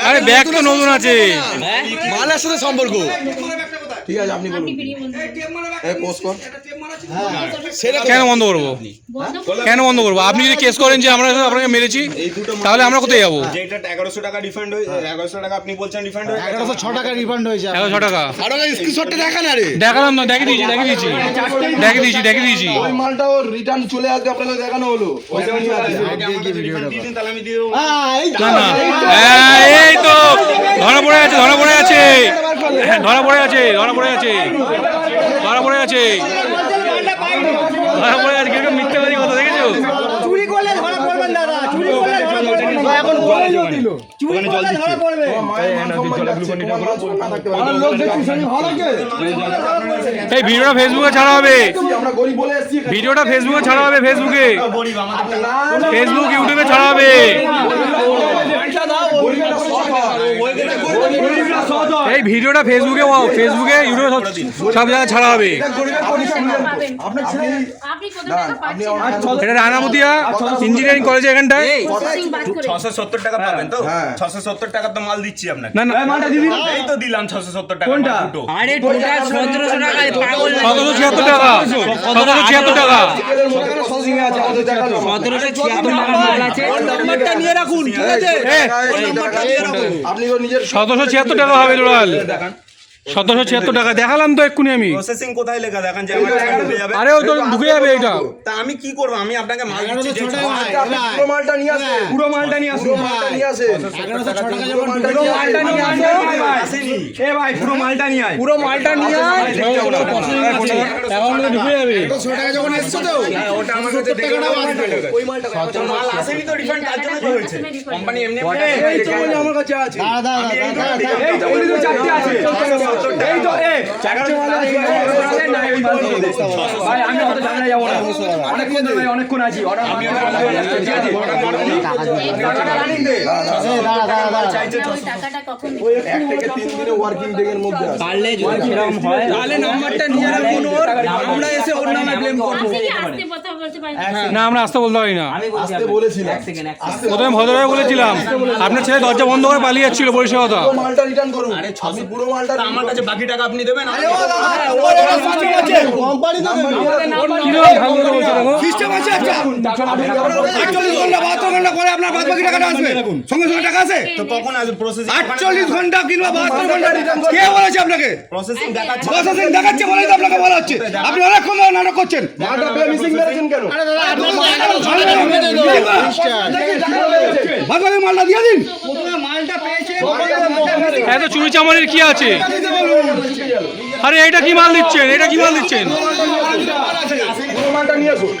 আরে ব্যাগ তো নতুন আছে, মালের সাথে সম্পর্ক। ঠিক আছে আপনি বলুন। কেন বন্ধ করবো? কেন বন্ধ করবো? আপনি যদি কেস করেন যে আমরা আপনাকে মেরেছি, তাহলে আমরা কোথায় যাবো? যেটা 1100 টাকা রিফান্ড হয়েছে, 1100 টাকা আপনি বলছেন রিফান্ড হয়েছে, 1106 টাকা রিফান্ড হয়েছে। 1106 টাকা আরে স্ক্রিনশটটা দেখা না রে। দেখালাম না, দেখে দিয়েছি। ওই মালটাও রিটার্ন চলে আসবে, আপনাকে দেখানো হলো। ওইটা আমি রিফান্ড দিয়ে দিন, তাহলে আমি দিয়ে দেবো। না না, এই তো ধরা পড়ে আছে। কিরকম মিথ্যাবাদী কথা দেখেছো? চুরি করলে ধরা পড়বেন দাদা, চুরি করলে ধরা পড়বেন না। এখন বলেও দিল চুরি করলে ধরা পড়বে। এই ভিডিওটা ফেসবুকে ছাড়া হবে, ফেসবুক ইউটিউবে ছাড়া হবে। এই ভিডিওটা ফেসবুকে ইউটিউবে সব জায়গায় ছাড়া হবে। এটা রানামতিয়া ইঞ্জিনিয়ারিং কলেজে এখানটায় 670 টাকা পাবেন তো? 670 টাকা তো মাল দিচ্ছি আপনাকে। না না, এই তো দিলাম 670 টাকা। দুটো। আরে টোটাল 1700 টাকা পাগল 776 টাকা 1776 টাকা 1776 টাকা মাল আছে। নাম্বারটা নিয়ে রাখুন, ঠিক আছে? আপনি নিজের 776 টাকা হবে টোটাল। 776 টাকা দেখালাম তো এক্ষুনি আমি। প্রসেসিং কোথায় লেখা দেখান যে আমার টাকা ঢুকে যাবে? আরে ও তো ঢুকে যাবে এটা। তা আমি কি করব? আমি আপনাকে মাল দিচ্ছি যে পুরো মালটা নিয়ে আসেন। পুরো মালটা নিয়ে আসুন। আসেনি। এ ভাই পুরো মালটা নিয়ে আয়। পুরো মালটা নিয়ে আয়। ঢুকে যাবে। 100 টাকা যখন এসেছে তো ওটা আমার কাছে দেখে নাও। ওই মালটা মাল আসেনি তো রিফান্ড কার জন্য কি হয়েছে? কোম্পানি এমনি এই তো বলে আমার কাছে আছে। এই তো বলি তো চারটি আছে। এই তো এ চারটি মাল আছে। ভাই আমি কত ঝামেলা যাব না। অনেকক্ষণ ধরে ভাই অনেকক্ষণ আছি। অর্ডার আমি ঠিক আছে। টাকাটা কখন ওই 1 থেকে 3 দিনে ওয়ার্কিং ডে এর মধ্যে আছে। পারলে যদি এরকম হয় তাহলে নাম্বারটা নিয়ে রাখুন, ওর আমরা এসে ওর নামে ব্লেম করব। আস্তে কথা বলতে পারি না, আমরা আসতে বলতে পারি না। আসতে বলেছিলাম। প্রথমে ভদ্রভাবে বলেছিলাম, আপনার ছেলে দরজা বন্ধ করে পালিয়ে যাচ্ছিল বরিশাল কথা। পুরো মালটা রিটার্ন করুন। আপনি পুরো মালটা আমার কাছে বাকি টাকা আপনি দেবেন। কোম্পানি তো কিরকম ভালো কথা বলছে দেখো। সিস্টেম আছে একটা 48 ঘন্টা 72 ঘন্টা পরে আপনার বাদ বাকি টাকাটা আসবে। সঙ্গে সঙ্গে টাকা আছে তো কখন আসবে প্রসেসিং? 48 ঘন্টা কিংবা 72 ঘন্টা রিটার্ন কে বলেছে আপনাকে? প্রসেসিং দেখাচ্ছে। প্রসেসিং দেখাচ্ছে বলেই তো আপনাকে বলা হচ্ছে। আপনি অনেকক্ষণ ধরে নাটক করছেন। মালটা পে মিসিং মেরেছেন কেন? বাদ বাকি মালটা দিয়ে দিন। এত চুরি চামারির কি আছে? আরে এটা কি মাল দিচ্ছেন? পুরো মালটা নিয়ে আসুন।